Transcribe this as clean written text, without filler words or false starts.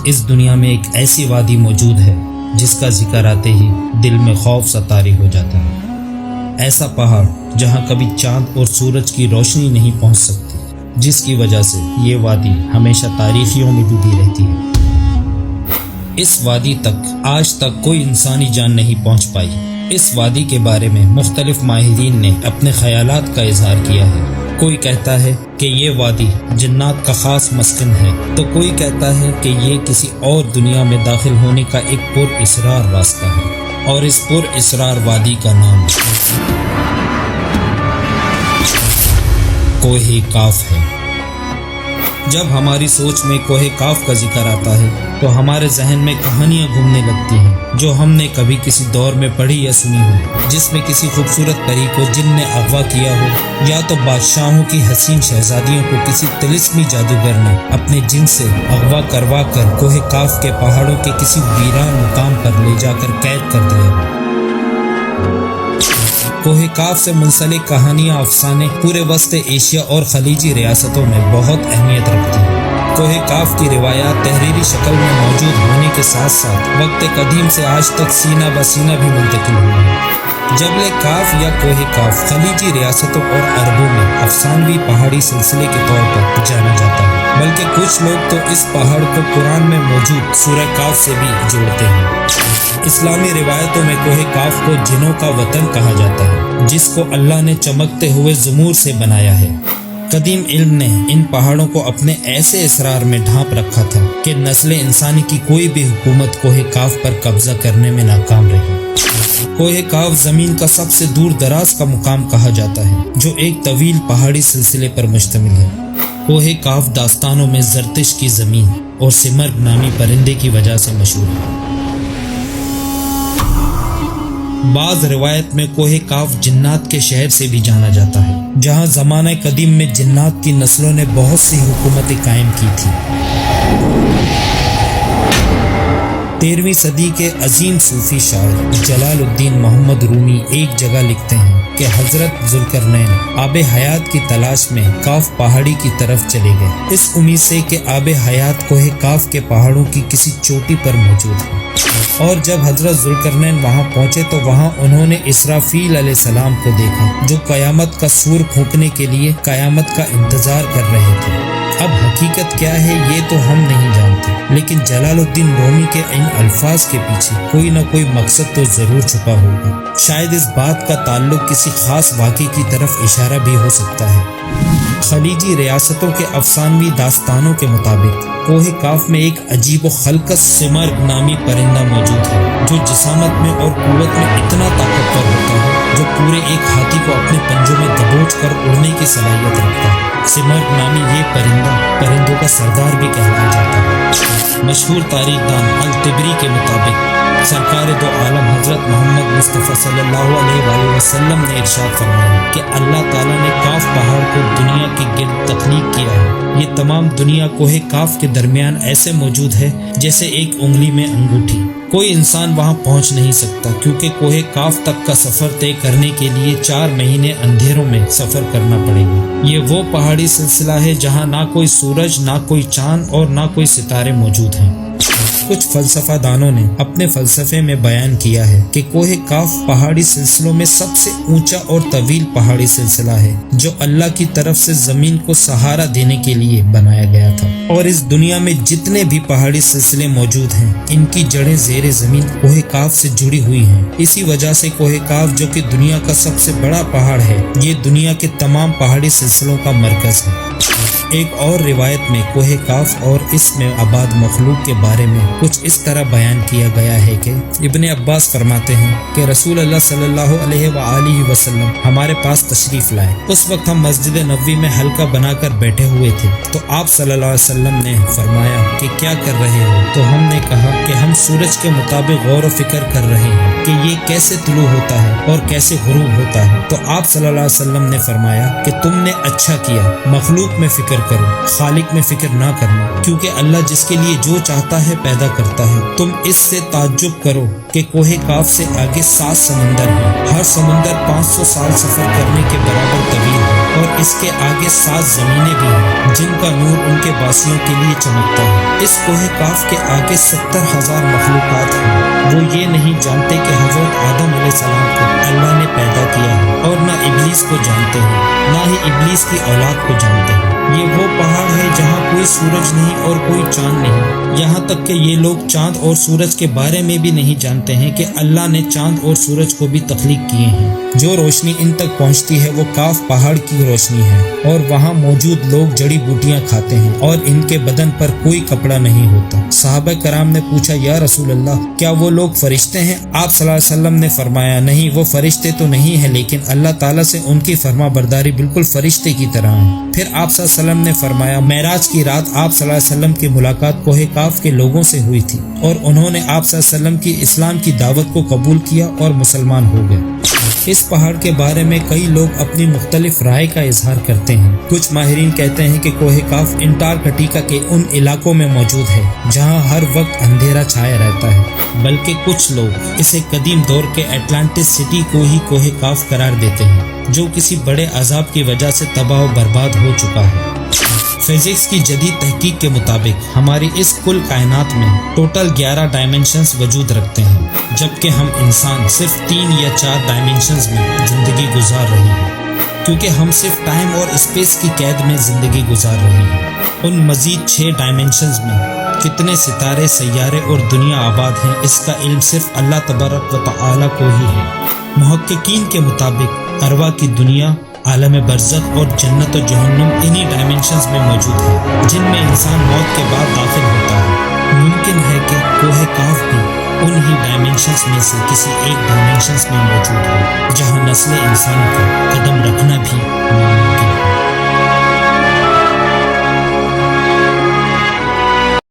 اس دنیا میں ایک ایسی وادی موجود ہے جس کا ذکر آتے ہی دل میں خوف سا طاری ہو جاتا ہے۔ ایسا پہاڑ جہاں کبھی چاند اور سورج کی روشنی نہیں پہنچ سکتی، جس کی وجہ سے یہ وادی ہمیشہ تاریخیوں میں ڈوبی رہتی ہے۔ اس وادی تک آج تک کوئی انسانی جان نہیں پہنچ پائی۔ اس وادی کے بارے میں مختلف ماہرین نے اپنے خیالات کا اظہار کیا ہے۔ کوئی کہتا ہے کہ یہ وادی جنات کا خاص مسکن ہے، تو کوئی کہتا ہے کہ یہ کسی اور دنیا میں داخل ہونے کا ایک پر اسرار راستہ ہے، اور اس پر اسرار وادی کا نام کوہ کاف ہے۔ جب ہماری سوچ میں کوہ کاف کا ذکر آتا ہے تو ہمارے ذہن میں کہانیاں گھومنے لگتی ہیں جو ہم نے کبھی کسی دور میں پڑھی یا سنی ہو، جس میں کسی خوبصورت پری کو جن نے اغوا کیا ہو، یا تو بادشاہوں کی حسین شہزادیوں کو کسی طلسمی جادوگر نے اپنے جن سے اغوا کروا کر کوہ کاف کے پہاڑوں کے کسی ویران مقام پر لے جا کر قید کر دیا ہو۔ کوہ کاف سے منسلک کہانیاں افسانے پورے وسط ایشیا اور خلیجی ریاستوں میں بہت اہمیت رکھتی ہیں۔ کوہ کاف کی روایات تحریری شکل میں موجود ہونے کے ساتھ ساتھ وقت قدیم سے آج تک سینہ بہ سینہ بھی منتقل ہوئی ہیں۔ جبل کاف یا کوہ کاف خلیجی ریاستوں اور عربوں میں افسانوی پہاڑی سلسلے کے طور پر جانا جاتا ہے، بلکہ کچھ لوگ تو اس پہاڑ کو قرآن میں موجود سورہ کاف سے بھی جوڑتے ہیں۔ اسلامی روایتوں میں کوہ کاف کو جنوں کا وطن کہا جاتا ہے، جس کو اللہ نے چمکتے ہوئے زمور سے بنایا ہے۔ قدیم علم نے ان پہاڑوں کو اپنے ایسے اسرار میں ڈھانپ رکھا تھا کہ نسل انسانی کی کوئی بھی حکومت کوہ کاف پر قبضہ کرنے میں ناکام رہی۔ کوہ کاف زمین کا سب سے دور دراز کا مقام کہا جاتا ہے، جو ایک طویل پہاڑی سلسلے پر مشتمل ہے۔ کوہ کاف داستانوں میں زرتش کی زمین اور سمرغ نامی پرندے کی وجہ سے مشہور ہے۔ بعض روایت میں کوہ کاف جنات کے شہر سے بھی جانا جاتا ہے، جہاں زمانہ قدیم میں جنات کی نسلوں نے بہت سی حکومتیں قائم کی تھی۔ 13ویں صدی کے عظیم صوفی شاعر جلال الدین محمد رومی ایک جگہ لکھتے ہیں کہ حضرت ذوالقرنین آب حیات کی تلاش میں کاف پہاڑی کی طرف چلے گئے، اس امید سے کہ آب حیات کوہ کاف کے پہاڑوں کی کسی چوٹی پر موجود ہے۔ اور جب حضرت ذوالقرنین وہاں پہنچے تو وہاں انہوں نے اسرافیل علیہ السلام کو دیکھا، جو قیامت کا سور پھونکنے کے لیے قیامت کا انتظار کر رہے تھے۔ اب حقیقت کیا ہے یہ تو ہم نہیں جانتے، لیکن جلال الدین رومی کے ان الفاظ کے پیچھے کوئی نہ کوئی مقصد تو ضرور چھپا ہوگا۔ شاید اس بات کا تعلق کسی خاص واقعے کی طرف اشارہ بھی ہو سکتا ہے۔ خلیجی ریاستوں کے افسانوی داستانوں کے مطابق کوہ کاف میں ایک عجیب و خلقت سمرغ نامی پرندہ موجود ہے، جو جسامت میں اور قوت میں اتنا طاقتور ہوتا ہے جو پورے ایک ہاتھی کو اپنے پنجوں میں دبوچ کر اڑنے کی صلاحیت رکھتا ہے۔ سمرغ نامی یہ پرندہ پرندوں کا سردار بھی کہلایا جاتا ہے۔ مشہور تاریخ دان الطبری کے مطابق سرکار دو عالم حضرت محمد مصطفیٰ صلی اللہ علیہ وآلہ وسلم نے ارشاد فرمایا کہ اللہ تعالیٰ نے کاف پہاڑ کو دنیا کے گرد تخلیق کیا ہے۔ یہ تمام دنیا کوہ کاف کے درمیان ایسے موجود ہے جیسے ایک انگلی میں انگوٹھی۔ کوئی انسان وہاں پہنچ نہیں سکتا، کیونکہ کوہ کاف تک کا سفر طے کرنے کے لیے 4 مہینے اندھیروں میں سفر کرنا پڑے گا۔ یہ وہ پہاڑی سلسلہ ہے جہاں نہ کوئی سورج، نہ کوئی چاند اور نہ کوئی ستارے موجود ہیں۔ کچھ فلسفہ دانوں نے اپنے فلسفے میں بیان کیا ہے کہ کوہ کاف پہاڑی سلسلوں میں سب سے اونچا اور طویل پہاڑی سلسلہ ہے، جو اللہ کی طرف سے زمین کو سہارا دینے کے لیے بنایا گیا تھا، اور اس دنیا میں جتنے بھی پہاڑی سلسلے موجود ہیں ان کی جڑیں زیر زمین کوہ کاف سے جڑی ہوئی ہیں۔ اسی وجہ سے کوہ کاف، جو کہ دنیا کا سب سے بڑا پہاڑ ہے، یہ دنیا کے تمام پہاڑی سلسلوں کا مرکز ہے۔ ایک اور روایت میں کوہ کاف اور اس میں آباد مخلوق کے بارے میں کچھ اس طرح بیان کیا گیا ہے کہ ابن عباس فرماتے ہیں کہ رسول اللہ صلی اللہ علیہ وآلہ وسلم ہمارے پاس تشریف لائے۔ اس وقت ہم مسجد نبوی میں حلقہ بنا کر بیٹھے ہوئے تھے، تو آپ صلی اللہ علیہ وسلم نے فرمایا کہ کیا کر رہے ہو؟ تو ہم نے کہا کہ ہم سورج کے مطابق غور و فکر کر رہے ہیں کہ یہ کیسے طلوع ہوتا ہے اور کیسے غروب ہوتا ہے۔ تو آپ صلی اللہ علیہ وسلم نے فرمایا کہ تم نے اچھا کیا، مخلوق میں فکر کرو، خالق میں فکر نہ کرنا، کیونکہ اللہ جس کے لیے جو چاہتا ہے پیدا کرتا ہے۔ تم اس سے تعجب کرو کہ کوہ کاف سے آگے 7 سمندر ہیں، ہر سمندر 500 سال سفر کرنے کے برابر طویل ہے، اور اس کے آگے 7 زمینیں بھی ہیں جن کا نور ان کے باسیوں کے لیے چمکتا ہے۔ اس کوہ کاف کے آگے 70,000 مخلوقات ہیں۔ وہ یہ نہیں جانتے کہ حضرت آدم علیہ السلام کو اللہ نے پیدا کیا ہے، اور نہ ابلیس کو جانتے ہیں، نہ ہی ابلیس کی اولاد کو جانتے ہیں۔ یہ وہ پہاڑ ہے جہاں کوئی سورج نہیں اور کوئی چاند نہیں، یہاں تک کہ یہ لوگ چاند اور سورج کے بارے میں بھی نہیں جانتے ہیں کہ اللہ نے چاند اور سورج کو بھی تخلیق کیے ہیں۔ جو روشنی ان تک پہنچتی ہے وہ کاف پہاڑ کی روشنی ہے، اور وہاں موجود لوگ جڑی بوٹیاں کھاتے ہیں اور ان کے بدن پر کوئی کپڑا نہیں ہوتا۔ صحابہ کرام نے پوچھا، یا رسول اللہ، کیا وہ لوگ فرشتے ہیں؟ آپ صلی اللہ علیہ وسلم نے فرمایا، نہیں، وہ فرشتے تو نہیں ہیں، لیکن اللہ تعالیٰ سے ان کی فرما برداری بالکل فرشتے کی طرح ہے۔ پھر آپ صلی اللہ علیہ وسلم نے فرمایا، معراج کی رات آپ صلی اللہ علیہ وسلم کی ملاقات کوہ کاف کے لوگوں سے ہوئی تھی، اور انہوں نے آپ صلی اللہ علیہ وسلم کی اسلام کی دعوت کو قبول کیا اور مسلمان ہو گئے۔ اس پہاڑ کے بارے میں کئی لوگ اپنی مختلف رائے کا اظہار کرتے ہیں۔ کچھ ماہرین کہتے ہیں کہ کوہ کاف انٹارکٹیکا کے ان علاقوں میں موجود ہے جہاں ہر وقت اندھیرا چھایا رہتا ہے، بلکہ کچھ لوگ اسے قدیم دور کے اٹلانٹس سٹی کو ہی کوہ کاف قرار دیتے ہیں، جو کسی بڑے عذاب کی وجہ سے تباہ و برباد ہو چکا ہے۔ فزکس کی جدید تحقیق کے مطابق ہماری اس کل کائنات میں ٹوٹل 11 ڈائمنشنز وجود رکھتے ہیں، جبکہ ہم انسان صرف 3 یا 4 ڈائمنشنز میں زندگی گزار رہے ہیں، کیونکہ ہم صرف ٹائم اور اسپیس کی قید میں زندگی گزار رہے ہیں۔ ان مزید 6 ڈائمنشنز میں کتنے ستارے، سیارے اور دنیا آباد ہیں، اس کا علم صرف اللہ تبارک و تعالی کو ہی ہے۔ محققین کے مطابق ارواح کی دنیا، عالم برزخ اور جنت و جہنم انہی ڈائمنشنز میں موجود ہے جن میں انسان موت کے بعد داخل ہوتا ہے۔ ممکن ہے کہ کوہ کاف بھی انہی ڈائمنشنز میں سے کسی ایک ڈائمنشنز میں موجود ہو جہاں نسل انسان کا قدم رکھنا بھی ناممکن ہے۔